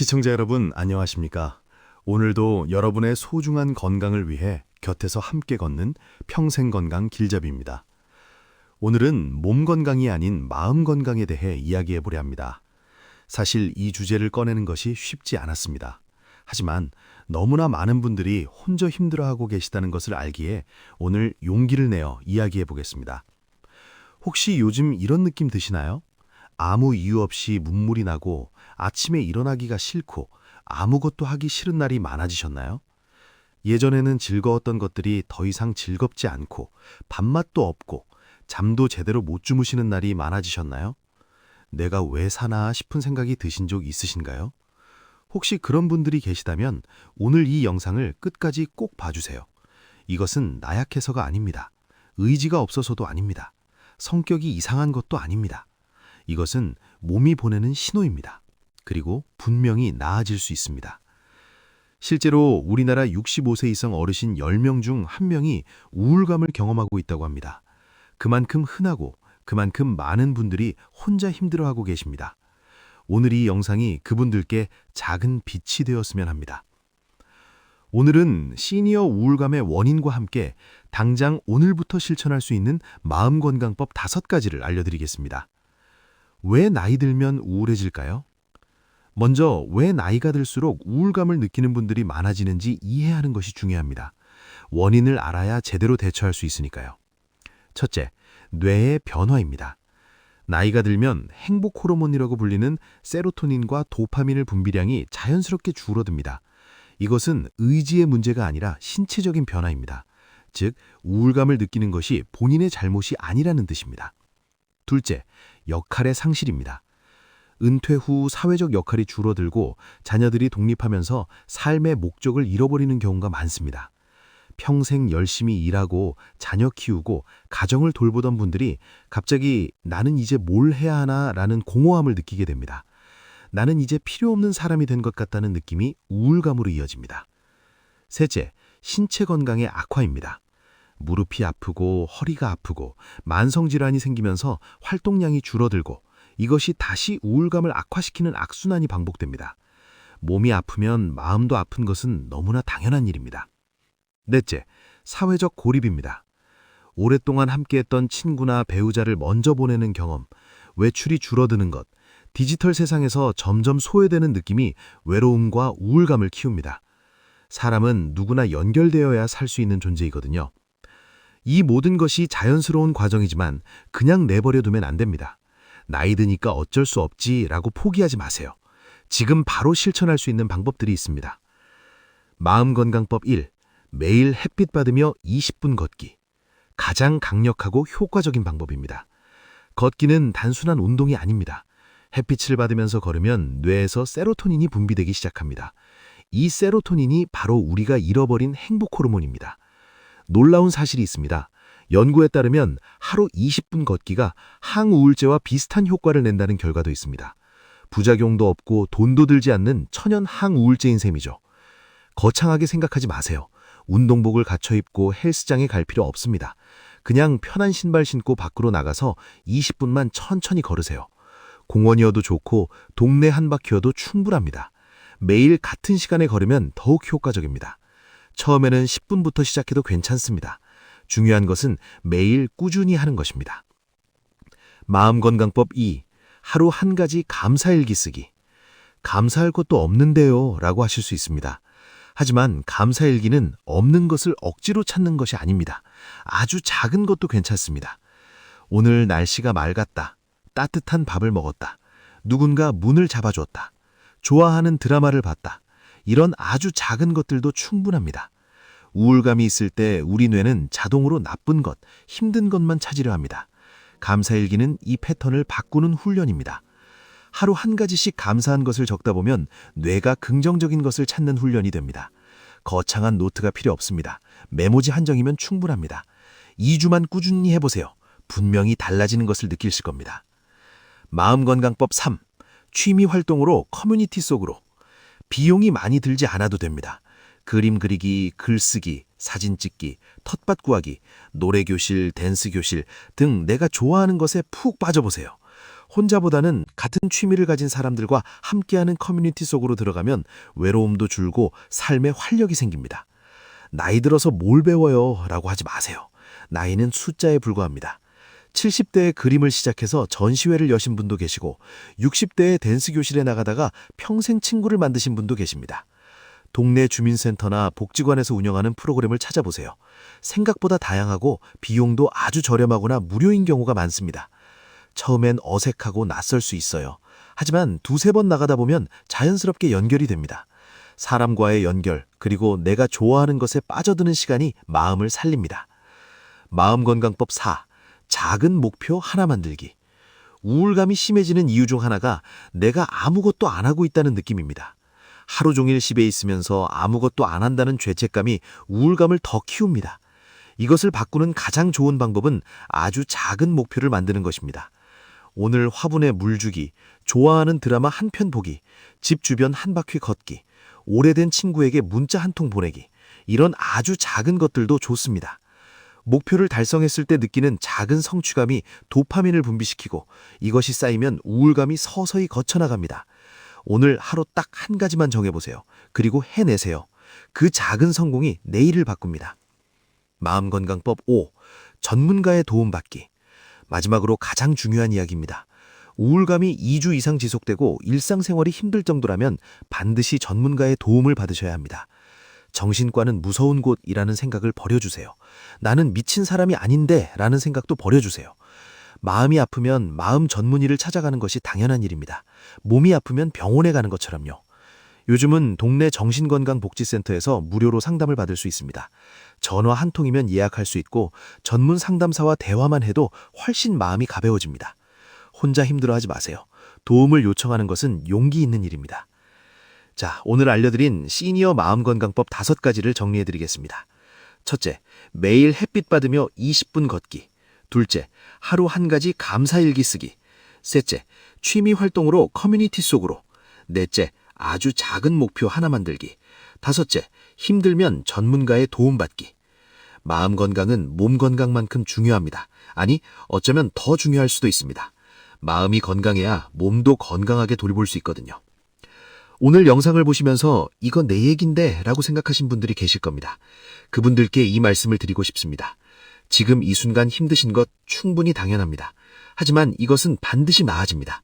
시청자 여러분, 안녕하십니까? 오늘도 여러분의 소중한 건강을 위해 곁에서 함께 걷는 평생건강 길잡이입니다. 오늘은 몸 건강이 아닌 마음 건강에 대해 이야기해 보려 합니다. 사실 이 주제를 꺼내는 것이 쉽지 않았습니다. 하지만 너무나 많은 분들이 혼자 힘들어하고 계시다는 것을 알기에 오늘 용기를 내어 이야기해 보겠습니다. 혹시 요즘 이런 느낌 드시나요? 아무 이유 없이 눈물이 나고 아침에 일어나기가 싫고 아무것도 하기 싫은 날이 많아지셨나요? 예전에는 즐거웠던 것들이 더 이상 즐겁지 않고 밥맛도 없고 잠도 제대로 못 주무시는 날이 많아지셨나요? 내가 왜 사나 싶은 생각이 드신 적 있으신가요? 혹시 그런 분들이 계시다면 오늘 이 영상을 끝까지 꼭 봐주세요. 이것은 나약해서가 아닙니다. 의지가 없어서도 아닙니다. 성격이 이상한 것도 아닙니다. 이것은 몸이 보내는 신호입니다. 그리고 분명히 나아질 수 있습니다. 실제로 우리나라 65세 이상 어르신 10명 중 1명이 우울감을 경험하고 있다고 합니다. 그만큼 흔하고 그만큼 많은 분들이 혼자 힘들어하고 계십니다. 오늘 이 영상이 그분들께 작은 빛이 되었으면 합니다. 오늘은 시니어 우울감의 원인과 함께 당장 오늘부터 실천할 수 있는 마음건강법 5가지를 알려드리겠습니다. 왜 나이 들면 우울해질까요? 먼저 왜 나이가 들수록 우울감을 느끼는 분들이 많아지는지 이해하는 것이 중요합니다. 원인을 알아야 제대로 대처할 수 있으니까요. 첫째, 뇌의 변화입니다. 나이가 들면 행복 호르몬이라고 불리는 세로토닌과 도파민을 분비량이 자연스럽게 줄어듭니다. 이것은 의지의 문제가 아니라 신체적인 변화입니다. 즉, 우울감을 느끼는 것이 본인의 잘못이 아니라는 뜻입니다. 둘째, 역할의 상실입니다. 은퇴 후 사회적 역할이 줄어들고 자녀들이 독립하면서 삶의 목적을 잃어버리는 경우가 많습니다. 평생 열심히 일하고 자녀 키우고 가정을 돌보던 분들이 갑자기 나는 이제 뭘 해야 하나라는 공허함을 느끼게 됩니다. 나는 이제 필요 없는 사람이 된 것 같다는 느낌이 우울감으로 이어집니다. 셋째, 신체 건강의 악화입니다. 무릎이 아프고 허리가 아프고 만성질환이 생기면서 활동량이 줄어들고 이것이 다시 우울감을 악화시키는 악순환이 반복됩니다. 몸이 아프면 마음도 아픈 것은 너무나 당연한 일입니다. 넷째, 사회적 고립입니다. 오랫동안 함께했던 친구나 배우자를 먼저 보내는 경험, 외출이 줄어드는 것, 디지털 세상에서 점점 소외되는 느낌이 외로움과 우울감을 키웁니다. 사람은 누구나 연결되어야 살 수 있는 존재이거든요. 이 모든 것이 자연스러운 과정이지만 그냥 내버려두면 안 됩니다. 나이 드니까 어쩔 수 없지라고 포기하지 마세요. 지금 바로 실천할 수 있는 방법들이 있습니다. 마음건강법 1. 매일 햇빛 받으며 20분 걷기. 가장 강력하고 효과적인 방법입니다. 걷기는 단순한 운동이 아닙니다. 햇빛을 받으면서 걸으면 뇌에서 세로토닌이 분비되기 시작합니다. 이 세로토닌이 바로 우리가 잃어버린 행복 호르몬입니다. 놀라운 사실이 있습니다. 연구에 따르면 하루 20분 걷기가 항우울제와 비슷한 효과를 낸다는 결과도 있습니다. 부작용도 없고 돈도 들지 않는 천연 항우울제인 셈이죠. 거창하게 생각하지 마세요. 운동복을 갖춰 입고 헬스장에 갈 필요 없습니다. 그냥 편한 신발 신고 밖으로 나가서 20분만 천천히 걸으세요. 공원이어도 좋고 동네 한 바퀴여도 충분합니다. 매일 같은 시간에 걸으면 더욱 효과적입니다. 처음에는 10분부터 시작해도 괜찮습니다. 중요한 것은 매일 꾸준히 하는 것입니다. 마음건강법 2. 하루 한 가지 감사일기 쓰기. 감사할 것도 없는데요 라고 하실 수 있습니다. 하지만 감사일기는 없는 것을 억지로 찾는 것이 아닙니다. 아주 작은 것도 괜찮습니다. 오늘 날씨가 맑았다. 따뜻한 밥을 먹었다. 누군가 문을 잡아주었다. 좋아하는 드라마를 봤다. 이런 아주 작은 것들도 충분합니다. 우울감이 있을 때 우리 뇌는 자동으로 나쁜 것, 힘든 것만 찾으려 합니다. 감사일기는 이 패턴을 바꾸는 훈련입니다. 하루 한 가지씩 감사한 것을 적다 보면 뇌가 긍정적인 것을 찾는 훈련이 됩니다. 거창한 노트가 필요 없습니다. 메모지 한 장이면 충분합니다. 2주만 꾸준히 해보세요. 분명히 달라지는 것을 느끼실 겁니다. 마음건강법 3. 취미 활동으로 커뮤니티 속으로. 비용이 많이 들지 않아도 됩니다. 그림 그리기, 글쓰기, 사진 찍기, 텃밭 구하기, 노래교실, 댄스교실 등 내가 좋아하는 것에 푹 빠져보세요. 혼자보다는 같은 취미를 가진 사람들과 함께하는 커뮤니티 속으로 들어가면 외로움도 줄고 삶에 활력이 생깁니다. 나이 들어서 뭘 배워요? 라고 하지 마세요. 나이는 숫자에 불과합니다. 70대에 그림을 시작해서 전시회를 여신 분도 계시고 60대에 댄스 교실에 나가다가 평생 친구를 만드신 분도 계십니다. 동네 주민센터나 복지관에서 운영하는 프로그램을 찾아보세요. 생각보다 다양하고 비용도 아주 저렴하거나 무료인 경우가 많습니다. 처음엔 어색하고 낯설 수 있어요. 하지만 두세 번 나가다 보면 자연스럽게 연결이 됩니다. 사람과의 연결, 그리고 내가 좋아하는 것에 빠져드는 시간이 마음을 살립니다. 마음건강법 4. 작은 목표 하나 만들기. 우울감이 심해지는 이유 중 하나가 내가 아무것도 안 하고 있다는 느낌입니다. 하루 종일 집에 있으면서 아무것도 안 한다는 죄책감이 우울감을 더 키웁니다. 이것을 바꾸는 가장 좋은 방법은 아주 작은 목표를 만드는 것입니다. 오늘 화분에 물 주기, 좋아하는 드라마 한 편 보기, 집 주변 한 바퀴 걷기, 오래된 친구에게 문자 한 통 보내기, 이런 아주 작은 것들도 좋습니다. 목표를 달성했을 때 느끼는 작은 성취감이 도파민을 분비시키고 이것이 쌓이면 우울감이 서서히 거쳐나갑니다. 오늘 하루 딱 한 가지만 정해보세요. 그리고 해내세요. 그 작은 성공이 내일을 바꿉니다. 마음건강법 5. 전문가의 도움받기. 마지막으로 가장 중요한 이야기입니다. 우울감이 2주 이상 지속되고 일상생활이 힘들 정도라면 반드시 전문가의 도움을 받으셔야 합니다. 정신과는 무서운 곳이라는 생각을 버려주세요. 나는 미친 사람이 아닌데 라는 생각도 버려주세요. 마음이 아프면 마음 전문의를 찾아가는 것이 당연한 일입니다. 몸이 아프면 병원에 가는 것처럼요. 요즘은 동네 정신건강복지센터에서 무료로 상담을 받을 수 있습니다. 전화 한 통이면 예약할 수 있고 전문 상담사와 대화만 해도 훨씬 마음이 가벼워집니다. 혼자 힘들어하지 마세요. 도움을 요청하는 것은 용기 있는 일입니다. 자, 오늘 알려드린 시니어 마음건강법 5가지를 정리해드리겠습니다. 첫째, 매일 햇빛 받으며 20분 걷기. 둘째, 하루 한 가지 감사일기 쓰기. 셋째, 취미 활동으로 커뮤니티 속으로. 넷째, 아주 작은 목표 하나 만들기. 다섯째, 힘들면 전문가의 도움받기. 마음 건강은 몸 건강만큼 중요합니다. 아니, 어쩌면 더 중요할 수도 있습니다. 마음이 건강해야 몸도 건강하게 돌볼 수 있거든요. 오늘 영상을 보시면서 이거 내 얘긴데 라고 생각하신 분들이 계실 겁니다. 그분들께 이 말씀을 드리고 싶습니다. 지금 이 순간 힘드신 것 충분히 당연합니다. 하지만 이것은 반드시 나아집니다.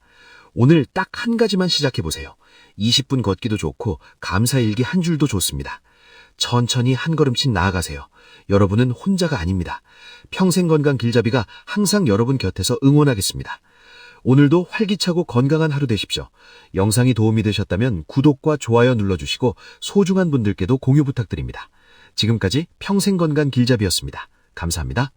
오늘 딱 한 가지만 시작해보세요. 20분 걷기도 좋고 감사일기 한 줄도 좋습니다. 천천히 한 걸음씩 나아가세요. 여러분은 혼자가 아닙니다. 평생건강 길잡이가 항상 여러분 곁에서 응원하겠습니다. 오늘도 활기차고 건강한 하루 되십시오. 영상이 도움이 되셨다면 구독과 좋아요 눌러주시고 소중한 분들께도 공유 부탁드립니다. 지금까지 평생건강 길잡이였습니다. 감사합니다.